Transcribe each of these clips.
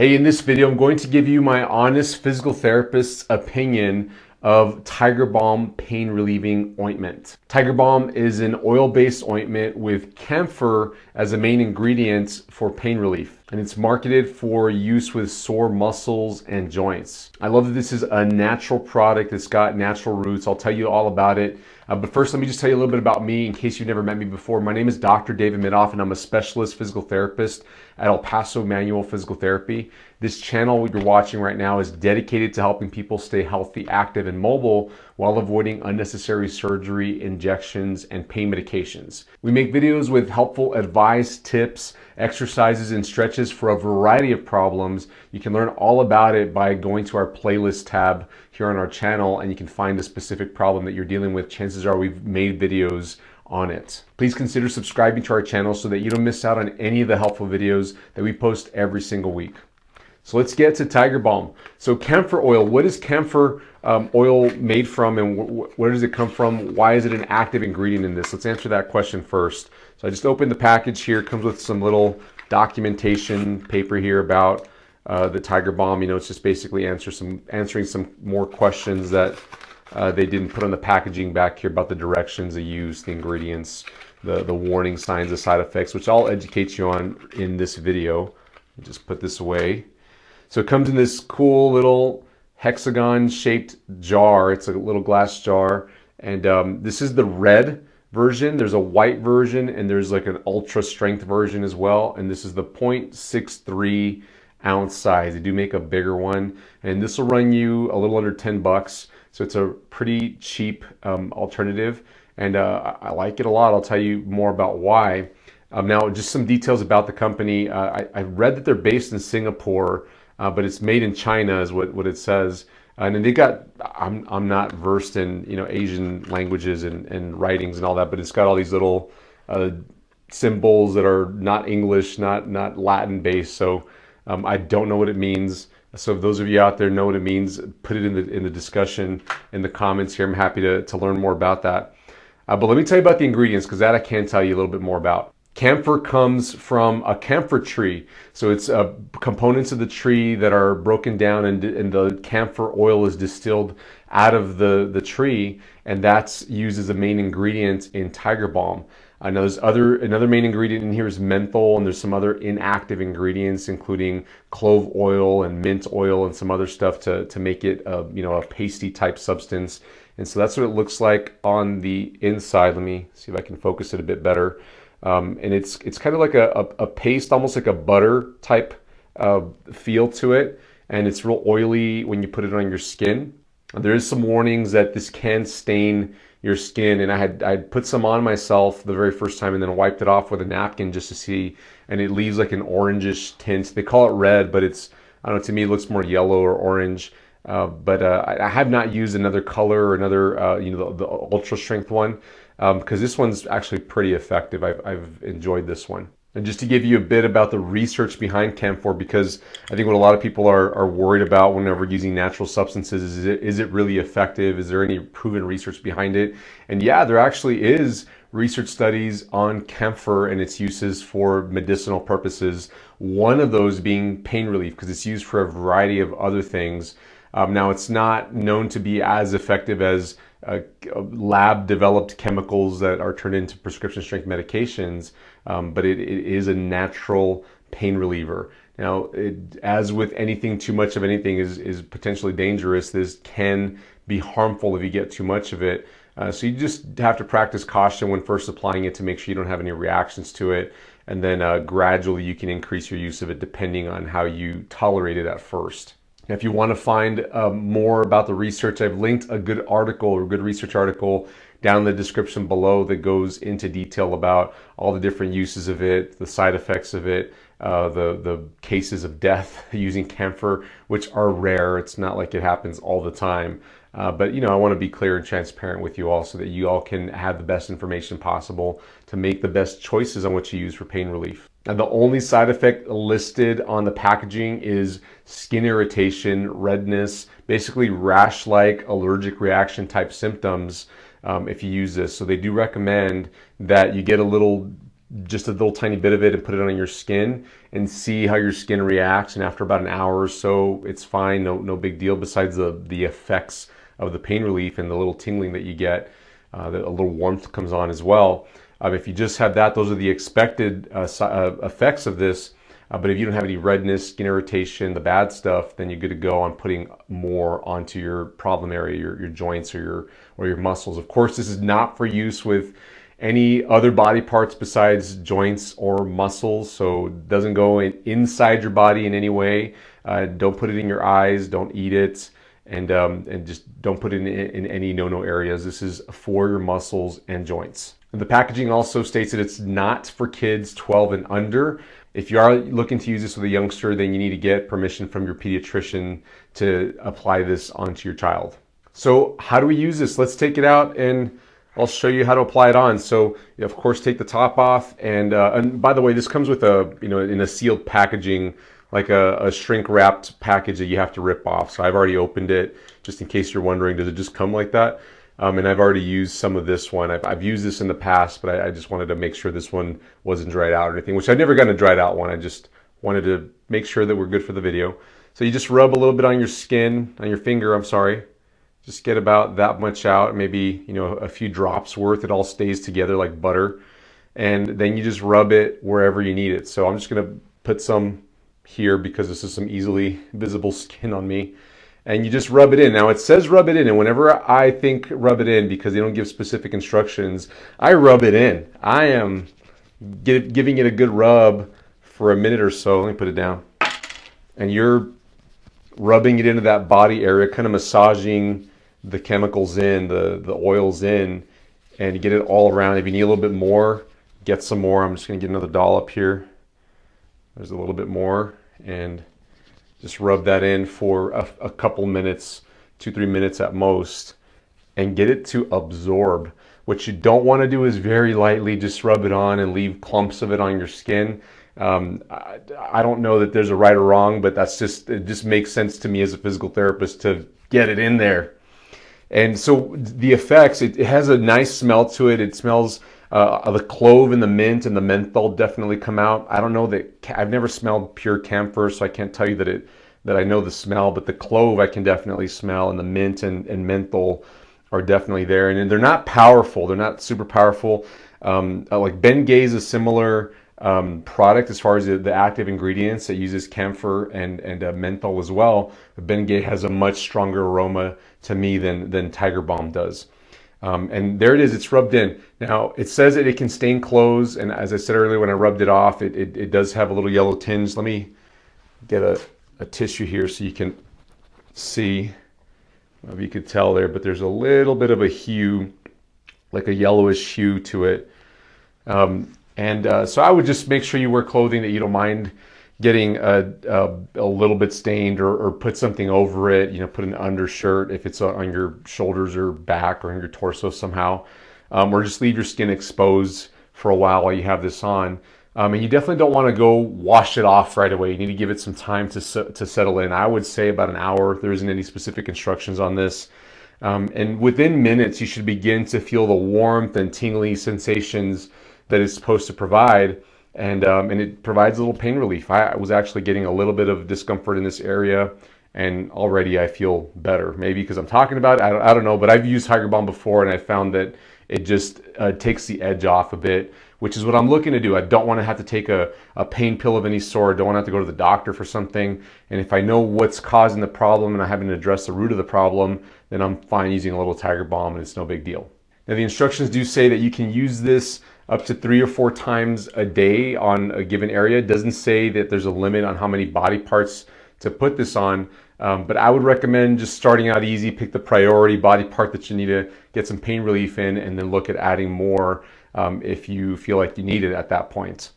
Hey, in this video, I'm going to give you my honest physical therapist's opinion of Tiger Balm pain relieving ointment. Tiger Balm is an oil-based ointment with camphor as a main ingredient for pain relief, and it's marketed for use with sore muscles and joints. I love that this is a natural product that's got natural roots. I'll tell you all about it. But first, let me just tell you a little bit about me in case you've never met me before. My name is Dr. David Midoff, and I'm a specialist physical therapist at El Paso Manual Physical Therapy. This channel you're watching right now is dedicated to helping people stay healthy, active, and mobile while avoiding unnecessary surgery, injections, and pain medications. We make videos with helpful advice, tips, exercises, and stretches for a variety of problems. You can learn all about it by going to our playlist tab here on our channel, and you can find the specific problem that you're dealing with. Chances are we've made videos on it. Please consider subscribing to our channel so that you don't miss out on any of the helpful videos that we post every single week. So let's get to Tiger Balm. So camphor oil, what is camphor oil made from, and where does it come from? Why is it an active ingredient in this? Let's answer that question first. So I just opened the package here. It comes with some little documentation paper here about the Tiger Balm. You know, it's just basically answering some more questions that they didn't put on the packaging back here about the directions they use, the ingredients, the warning signs, the side effects, which I'll educate you on in this video. Just put this away. So it comes in this cool little hexagon shaped jar. It's a little glass jar, and this is the red version. There's a white version, and there's like an ultra strength version as well, and this is the 0.63 ounce size. They do make a bigger one, and this will run you a little under 10 bucks. So it's a pretty cheap alternative, and I like it a lot. I'll tell you more about why. Now, just some details about the company. I read that they're based in Singapore, but it's made in China is what it says. And then they got, I'm not versed in Asian languages and writings and all that, but it's got all these little symbols that are not English, not Latin based. So I don't know what it means. So if those of you out there know what it means, put it in the discussion in the comments here. I'm happy to learn more about that. But let me tell you about the ingredients, because that I can tell you a little bit more about. Camphor comes from a camphor tree. So it's components of the tree that are broken down, and the camphor oil is distilled out of the tree, and that's used as a main ingredient in Tiger Balm. Now there's another main ingredient in here is menthol, and there's some other inactive ingredients, including clove oil and mint oil and some other stuff to make it a pasty type substance. And so that's what it looks like on the inside. Let me see if I can focus it a bit better. And it's kind of like a paste, almost like a butter type feel to it, and it's real oily when you put it on your skin. There is some warnings that this can stain your skin, and I put some on myself the very first time and then wiped it off with a napkin just to see, and it leaves like an orangish tint. They call it red, but it's, I don't know, to me it looks more yellow or orange. But I have not used another color or another the ultra strength one, because this one's actually pretty effective. I've enjoyed this one. And just to give you a bit about the research behind camphor, because I think what a lot of people are worried about whenever using natural substances is it really effective? Is there any proven research behind it? And yeah, there actually is research studies on camphor and its uses for medicinal purposes. One of those being pain relief, because it's used for a variety of other things. Now, it's not known to be as effective as lab-developed chemicals that are turned into prescription-strength medications, but it is a natural pain reliever. Now, as with anything, too much of anything is potentially dangerous. This can be harmful if you get too much of it. So you just have to practice caution when first applying it to make sure you don't have any reactions to it. And then gradually you can increase your use of it depending on how you tolerate it at first. If you want to find more about the research, I've linked a good article or good research article down in the description below that goes into detail about all the different uses of it, the side effects of it, the cases of death using camphor, which are rare. It's not like it happens all the time. But I want to be clear and transparent with you all so that you all can have the best information possible to make the best choices on what you use for pain relief. Now, the only side effect listed on the packaging is skin irritation, redness, basically rash-like allergic reaction type symptoms if you use this. So they do recommend that you get a little just a little tiny bit of it and put it on your skin and see how your skin reacts. And after about an hour or so, it's fine, no big deal, besides the effects of the pain relief and the little tingling that you get. A little warmth comes on as well. If you just have that, those are the expected effects of this. But if you don't have any redness, skin irritation, the bad stuff, then you're good to go on putting more onto your problem area, your joints or your muscles. Of course, this is not for use with any other body parts besides joints or muscles, so it doesn't go inside your body in any way. Don't put it in your eyes, don't eat it, and just don't put it in any no-no areas. This is for your muscles and joints. The packaging also states that it's not for kids 12 and under. If you are looking to use this with a youngster, then you need to get permission from your pediatrician to apply this onto your child. So how do we use this? Let's take it out and I'll show you how to apply it on. So of course, take the top off, and by the way, this comes with a, in a sealed packaging, like a shrink wrapped package that you have to rip off. So I've already opened it, just in case you're wondering, does it just come like that? And I've already used some of this one. I've used this in the past, but I just wanted to make sure this one wasn't dried out or anything, which I've never gotten a dried out one. I just wanted to make sure that we're good for the video. So you just rub a little bit on your skin, on your finger, I'm sorry. Just get about that much out, maybe, a few drops worth. It all stays together like butter. And then you just rub it wherever you need it. So I'm just gonna put some here because this is some easily visible skin on me. And you just rub it in. Now it says rub it in, and whenever I think rub it in, because they don't give specific instructions, I rub it in. I am giving it a good rub for a minute or so. Let me put it down. And you're rubbing it into that body area, kind of massaging the chemicals in, the oils in, and you get it all around. If you need a little bit more, get some more. I'm just gonna get another dollop here. There's a little bit more, and just rub that in for a couple minutes, 2-3 minutes at most, and get it to absorb. What you don't want to do is very lightly just rub it on and leave clumps of it on your skin. I don't know that there's a right or wrong, but it just makes sense to me as a physical therapist to get it in there. And so the effects, it has a nice smell to it. It smells, the clove and the mint and the menthol definitely come out. I don't know that, I've never smelled pure camphor, so I can't tell you that I know the smell, but the clove I can definitely smell, and the mint and menthol are definitely there. And they're not powerful. They're not super powerful. Like Bengay is a similar product as far as the active ingredients. It uses camphor and menthol as well. But Bengay has a much stronger aroma to me than Tiger Balm does. And there it is, it's rubbed in. Now it says that it can stain clothes, and as I said earlier, when I rubbed it off, it does have a little yellow tinge. Let me get a tissue here so you can see. If you could tell there, but there's a little bit of a hue, like a yellowish hue to it. So I would just make sure you wear clothing that you don't mind getting a little bit stained, or put something over it, put an undershirt if it's on your shoulders or back or on your torso somehow, or just leave your skin exposed for a while you have this on. And you definitely don't want to go wash it off right away. You need to give it some time to settle in. I would say about an hour. There isn't any specific instructions on this. And within minutes, you should begin to feel the warmth and tingly sensations that it's supposed to provide. And it provides a little pain relief. I was actually getting a little bit of discomfort in this area, and already I feel better. Maybe because I'm talking about it, I don't know, but I've used Tiger Balm before, and I found that it just takes the edge off a bit, which is what I'm looking to do. I don't want to have to take a pain pill of any sort. I don't want to have to go to the doctor for something. And if I know what's causing the problem and I haven't addressed the root of the problem, then I'm fine using a little Tiger Balm, and it's no big deal. Now the instructions do say that you can use this up to 3 or 4 times a day on a given area. It doesn't say that there's a limit on how many body parts to put this on, but I would recommend just starting out easy. Pick the priority body part that you need to get some pain relief in, and then look at adding more if you feel like you need it at that point.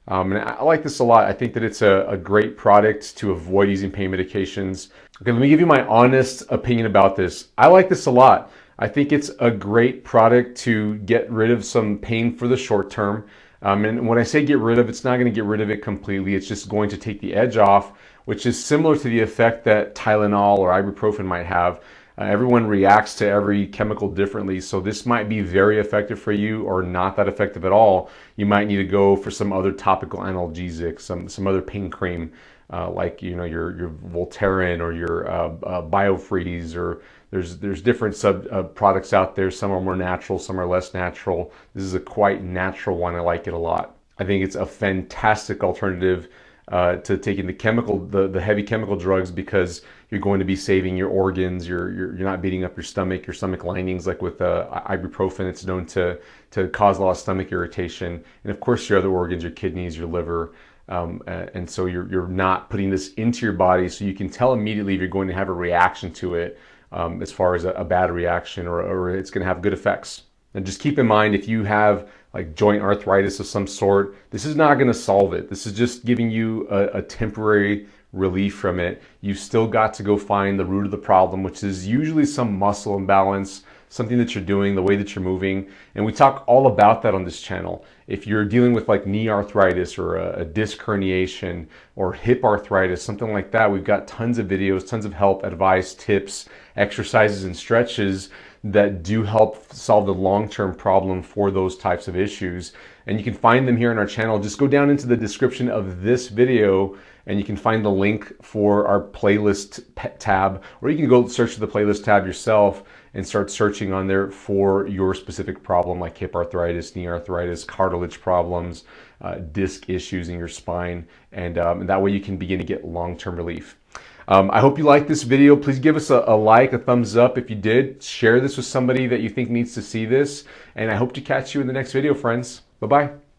And I like this a lot. I think that it's a great product to avoid using pain medications. Okay, let me give you my honest opinion about this. I like this a lot. I think it's a great product to get rid of some pain for the short term. And when I say get rid of, it's not going to get rid of it completely. It's just going to take the edge off, which is similar to the effect that Tylenol or ibuprofen might have. Everyone reacts to every chemical differently, so this might be very effective for you or not that effective at all. You might need to go for some other topical analgesic, some other pain cream, like your Voltaren or your Biofreeze, or there's different products out there. Some are more natural, some are less natural. This is a quite natural one. I like it a lot. I think it's a fantastic alternative to taking the heavy chemical drugs, because you're going to be saving your organs. You're not beating up your stomach linings like with ibuprofen. It's known to cause a lot of stomach irritation, and of course your other organs, your kidneys, your liver. And so you're not putting this into your body, so you can tell immediately if you're going to have a reaction to it, as far as a bad reaction, or it's going to have good effects. And just keep in mind, if you have like joint arthritis of some sort, this is not going to solve it. This is just giving you a temporary relief from it. You've still got to go find the root of the problem, which is usually some muscle imbalance, something that you're doing, the way that you're moving. And we talk all about that on this channel. If you're dealing with like knee arthritis or a disc herniation or hip arthritis, something like that, we've got tons of videos, tons of help, advice, tips, exercises, and stretches that do help solve the long-term problem for those types of issues. And you can find them here on our channel. Just go down into the description of this video and you can find the link for our playlist tab, or you can go search the playlist tab yourself and start searching on there for your specific problem, like hip arthritis, knee arthritis, cartilage problems, disc issues in your spine, and that way you can begin to get long-term relief. I hope you liked this video. Please give us a like, a thumbs up if you did. Share this with somebody that you think needs to see this, and I hope to catch you in the next video, friends. Bye-bye.